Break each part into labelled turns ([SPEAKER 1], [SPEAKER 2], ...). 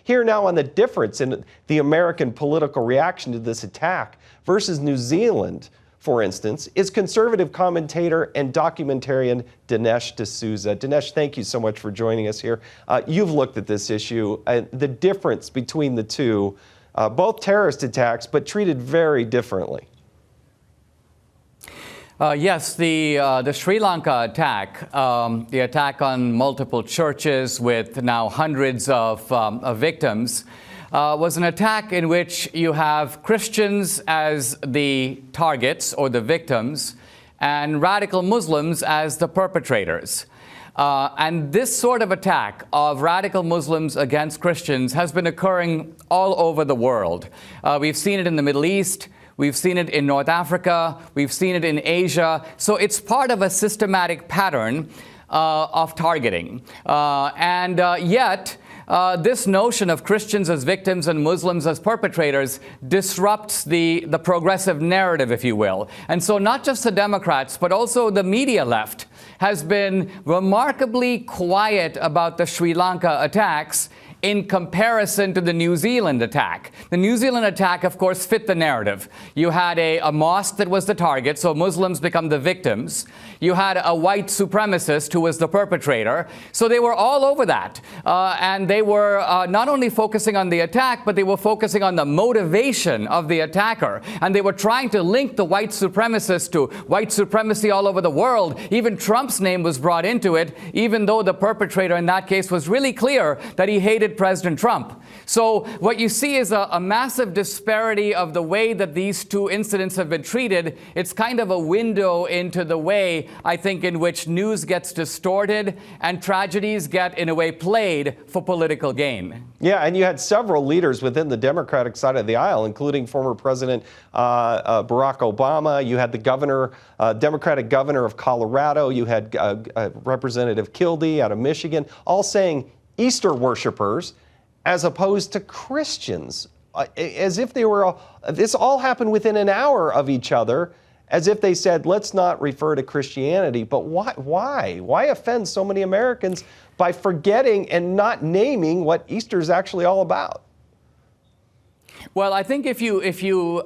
[SPEAKER 1] here now on the difference in the American political reaction to this attack versus New Zealand, for instance, is conservative commentator and documentarian Dinesh D'Souza. Dinesh, thank you so much for joining us here. You've looked at this issue, the difference between the two, both terrorist attacks, but treated very differently.
[SPEAKER 2] Yes, the Sri Lanka attack, the attack on multiple churches with now hundreds of victims, was an attack in which you have Christians as the targets or the victims and radical Muslims as the perpetrators. And this sort of attack of radical Muslims against Christians has been occurring all over the world. We've seen it in the Middle East. We've seen it in North Africa. We've seen it in Asia. So it's part of a systematic pattern of targeting. Yet, this notion of Christians as victims and Muslims as perpetrators disrupts the progressive narrative, if you will. And so not just the Democrats, but also the media left has been remarkably quiet about the Sri Lanka attacks in comparison to the New Zealand attack. The New Zealand attack, of course, fit the narrative. You had a mosque that was the target, so Muslims become the victims. You had a white supremacist who was the perpetrator. So they were all over that. And they were not only focusing on the attack, but they were focusing on the motivation of the attacker. And they were trying to link the white supremacist to white supremacy all over the world. Even Trump's name was brought into it, even though the perpetrator in that case was really clear that he hated President Trump. So what you see is a massive disparity of the way that these two incidents have been treated. It's kind of a window into the way, I think, in which news gets distorted and tragedies get, in a way, played for political gain.
[SPEAKER 1] Yeah, and you had several leaders within the Democratic side of the aisle, including former President Barack Obama. You had the governor, Democratic governor of Colorado. You had Representative Kildee out of Michigan, all saying Easter worshipers as opposed to Christians, as if they were, this all happened within an hour of each other, as if they said, let's not refer to Christianity. But why? Why offend so many Americans by forgetting and not naming what Easter is actually all about?
[SPEAKER 2] Well, I think if you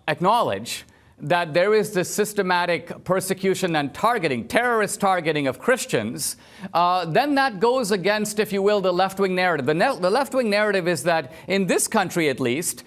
[SPEAKER 2] acknowledge that there is this systematic persecution and targeting, terrorist targeting of Christians, then that goes against, if you will, the left-wing narrative. The left-wing narrative is that, in this country at least,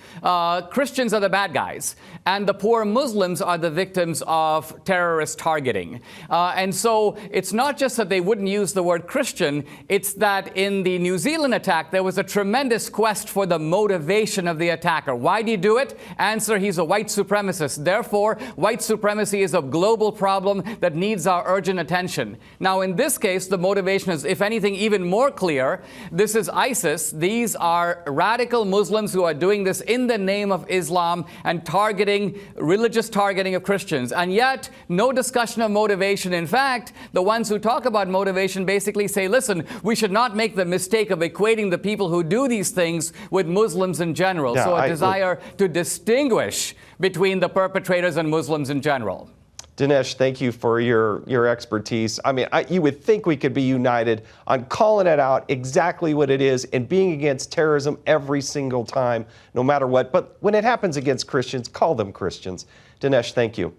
[SPEAKER 2] Christians are the bad guys, and the poor Muslims are the victims of terrorist targeting. And so it's not just that they wouldn't use the word Christian, it's that in the New Zealand attack, there was a tremendous quest for the motivation of the attacker. Why did he do it? Answer, he's a white supremacist. Therefore, white supremacy is a global problem that needs our urgent attention. Now, in this case, the motivation is, if anything, even more clear. This is ISIS. These are radical Muslims who are doing this in the name of Islam and targeting, religious targeting of Christians. And yet, no discussion of motivation. In fact, the ones who talk about motivation basically say, listen, we should not make the mistake of equating the people who do these things with Muslims in general.
[SPEAKER 1] Yeah,
[SPEAKER 2] so a desire to distinguish between the perpetrators and Muslims in general.
[SPEAKER 1] Dinesh, thank you for your expertise. I mean, you would think we could be united on calling it out exactly what it is and being against terrorism every single time, no matter what. But when it happens against Christians, call them Christians. Dinesh, thank you.